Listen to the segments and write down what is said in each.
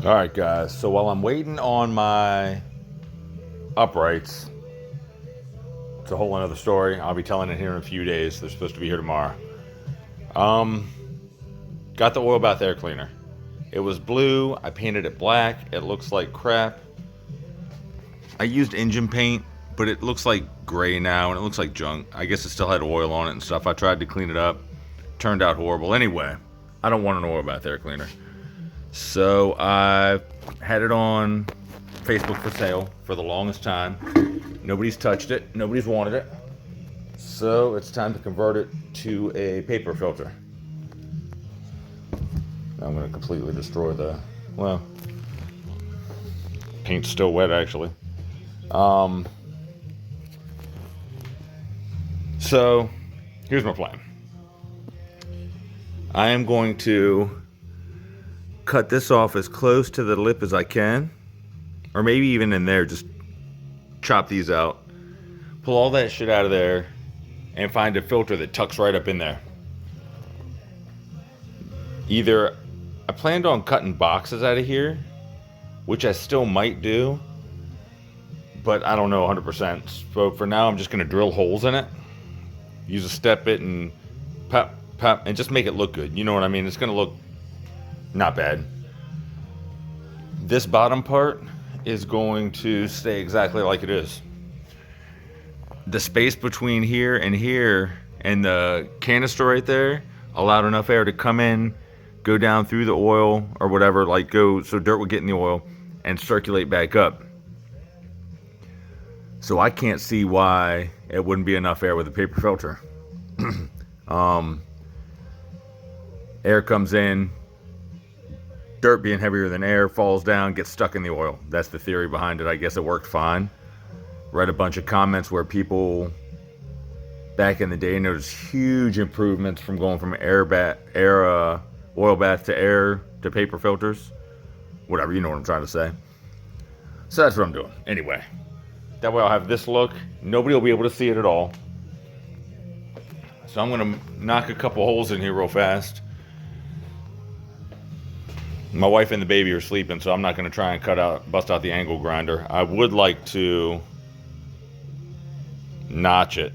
All right, guys. So while I'm waiting on my uprights, it's a whole another story. I'll be telling it here in a few days. They're supposed to be here tomorrow. Um, got the oil bath air cleaner. It was blue. I painted it black. It looks like crap. I used engine paint, but it looks like gray now, and it looks like junk. I guess it still had oil on it and stuff. I tried to clean it up. Turned out horrible. Anyway, I don't want an oil bath air cleaner. So I had it on Facebook for sale for the longest time. Nobody's touched it. Nobody's wanted it. So it's time to convert it to a paper filter. Now I'm going to completely destroy well, paint's still wet actually. So here's my plan. I am going to cut this off as close to the lip as I can, or maybe even in there, just chop these out, pull all that shit out of there, and find a filter that tucks right up in there. Either I planned on cutting boxes out of here, which I still might do, but I don't know 100%. So for now, I'm just going to drill holes in it, use a step bit and pop, and just make it look good. You know what I mean? It's going to look not bad. This bottom part is going to stay exactly like it is. The space between here and the canister right there allowed enough air to come in, go down through the oil or whatever, like go so dirt would get in the oil and circulate back up. So I can't see why it wouldn't be enough air with a paper filter. Air comes in, dirt being heavier than air falls down, gets stuck in the oil. That's the theory behind it. I guess it worked fine. Read a bunch of comments where people back in the day noticed huge improvements from going from oil bath to air to paper filters. Whatever, you know what I'm trying to say. So that's what I'm doing. Anyway, that way I'll have this look. Nobody will be able to see it at all. So I'm going to knock a couple holes in here real fast. My wife and the baby are sleeping, so I'm not going to try and bust out the angle grinder. I would like to notch it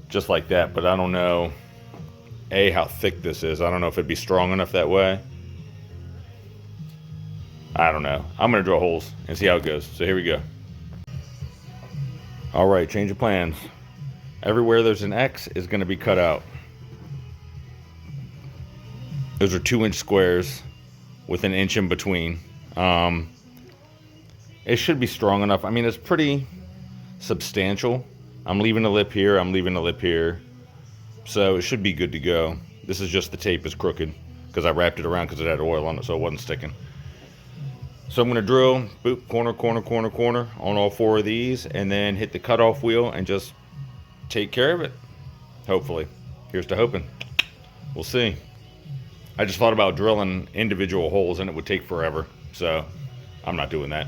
just like that, but I don't know how thick this is. I don't know if it'd be strong enough that way. I don't know. I'm going to drill holes and see how it goes. So here we go. All right, change of plans. Everywhere there's an X is going to be cut out. Those are 2-inch squares with an inch in between. It should be strong enough. I mean, it's pretty substantial. I'm leaving a lip here. I'm leaving a lip here. So it should be good to go. This is just the tape is crooked because I wrapped it around because it had oil on it, so it wasn't sticking. So I'm going to drill, boop, corner, corner, corner, corner on all 4 of these, and then hit the cutoff wheel and just take care of it. Hopefully. Here's to hoping. We'll see. I just thought about drilling individual holes and it would take forever. So I'm not doing that.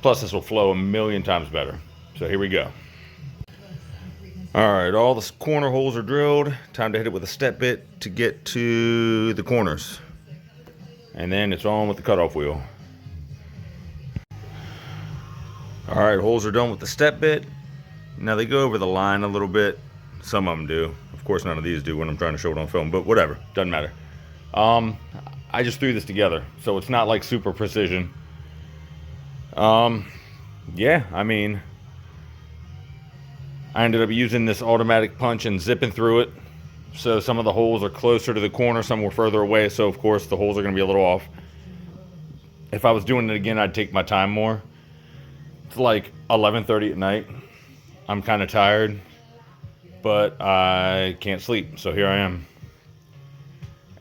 Plus this will flow a million times better. So here we go. All right, all the corner holes are drilled. Time to hit it with a step bit to get to the corners. And then it's on with the cutoff wheel. All right, holes are done with the step bit. Now they go over the line a little bit. Some of them do. Of course, none of these do when I'm trying to show it on film, but whatever, doesn't matter. I just threw this together, so it's not like super precision. Yeah, I mean, I ended up using this automatic punch and zipping through it. So some of the holes are closer to the corner, some were further away, so of course the holes are going to be a little off. If I was doing it again, I'd take my time more. It's like 11:30 at night. I'm kind of tired, but I can't sleep, so here I am.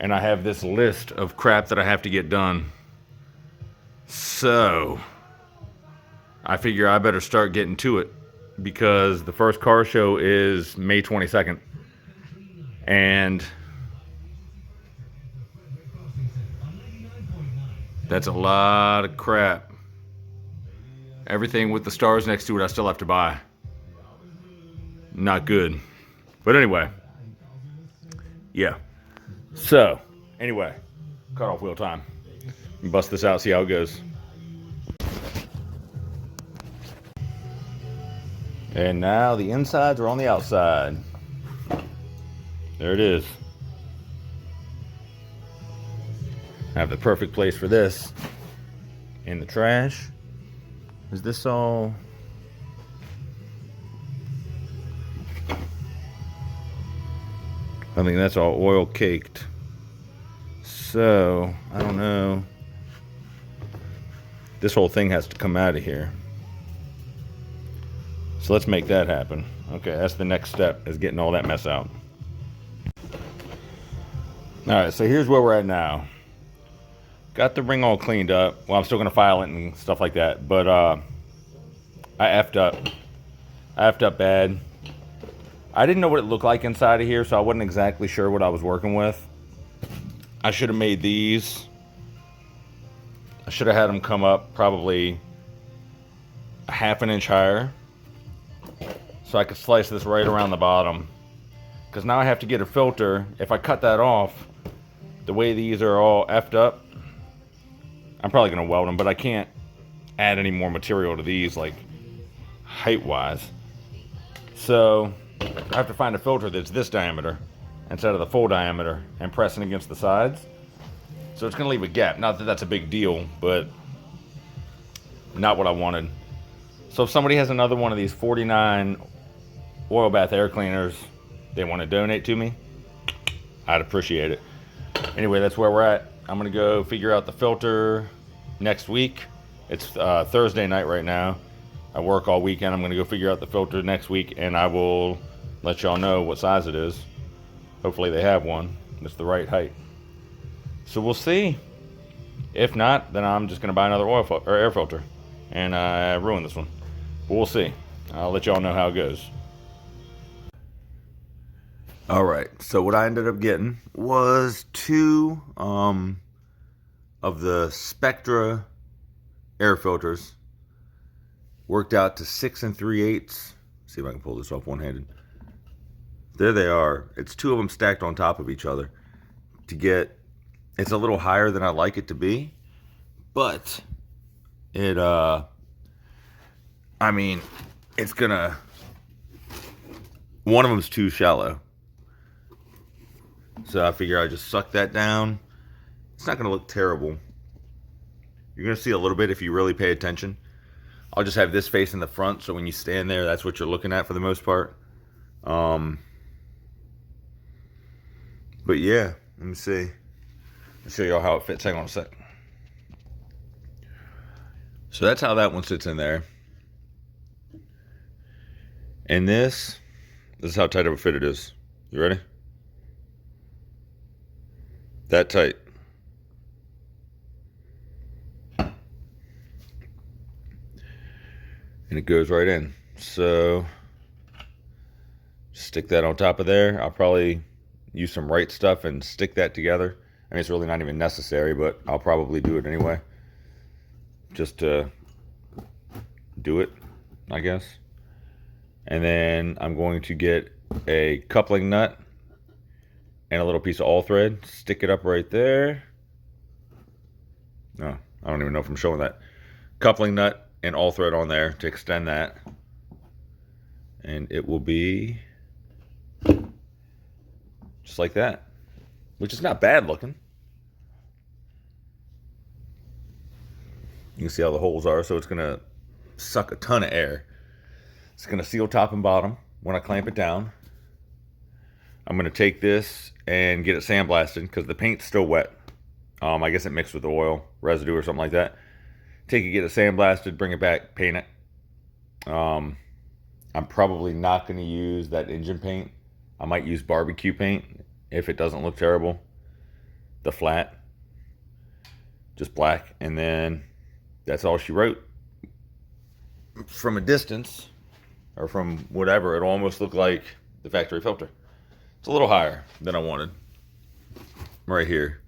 And I have this list of crap that I have to get done. So I figure I better start getting to it because the first car show is May 22nd. And that's a lot of crap. Everything with the stars next to it I still have to buy. Not good. But anyway. Yeah. So, anyway. Cut off wheel time. Bust this out, see how it goes. And now the insides are on the outside. There it is. I have the perfect place for this. In the trash. Is this all? I think that's all oil caked. So, I don't know. This whole thing has to come out of here. So let's make that happen. Okay, that's the next step, is getting all that mess out. Alright, so here's where we're at now. Got the ring all cleaned up. Well, I'm still going to file it and stuff like that. But I effed up. I effed up bad. I didn't know what it looked like inside of here, so I wasn't exactly sure what I was working with. I should have made these. I should have had them come up probably a half an inch higher, so I could slice this right around the bottom. Because now I have to get a filter. If I cut that off, the way these are all effed up, I'm probably going to weld them, but I can't add any more material to these, like height-wise. So I have to find a filter that's this diameter instead of the full diameter and pressing against the sides. So it's going to leave a gap. Not that that's a big deal, but not what I wanted. So if somebody has another one of these 49 oil bath air cleaners they want to donate to me, I'd appreciate it. Anyway, that's where we're at. I'm going to go figure out the filter next week. It's Thursday night right now. I work all weekend. I'm going to go figure out the filter next week, and I will let y'all know what size it is. Hopefully they have one that's the right height. So we'll see. If not, then I'm just going to buy another air filter and ruin this one. But we'll see. I'll let y'all know how it goes. All right, so what I ended up getting was two of the Spectra air filters. Worked out to 6 3/8. See if I can pull this off one-handed. There they are. It's two of them stacked on top of each other. It's a little higher than I like it to be, but it, I mean, it's gonna, one of them's too shallow. So I figure I just suck that down. It's not gonna look terrible. You're gonna see a little bit if you really pay attention. I'll just have this face in the front, so when you stand there, that's what you're looking at for the most part. But yeah, let me see. I'll show y'all how it fits. Hang on a sec. So that's how that one sits in there. And this is how tight of a fit it is. You ready? That tight. And it goes right in. So stick that on top of there. I'll probably use some right stuff and stick that together. I mean, it's really not even necessary, but I'll probably do it anyway. Just to do it, I guess. And then I'm going to get a coupling nut and a little piece of all thread. Stick it up right there. No, I don't even know if I'm showing that. Coupling nut and all thread on there to extend that. And it will be just like that, which is not bad looking. You can see how the holes are, so it's gonna suck a ton of air. It's gonna seal top and bottom when I clamp it down. I'm gonna take this and get it sandblasted because the paint's still wet. I guess it mixed with oil residue or something like that. Take it, get it sandblasted, bring it back, paint it. I'm probably not gonna use that engine paint. I might use barbecue paint if it doesn't look terrible. The flat, just black, and then that's all she wrote. From a distance, or from whatever, it almost looked like the factory filter. It's a little higher than I wanted. Right here.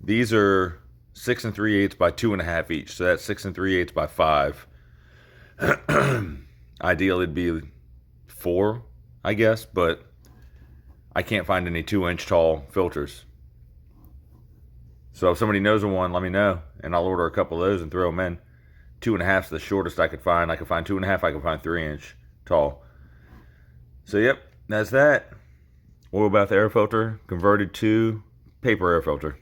These are 6 3/8 by 2.5 each, so that's 6 3/8 by 5. Ideally, it'd be 4, I guess, but I can't find any 2-inch tall filters. So if somebody knows of one, let me know, and I'll order a couple of those and throw them in. 2.5 is the shortest I could find. I could find 2.5. I could find 3-inch tall. So yep, that's that. Oil bath air filter converted to paper air filter.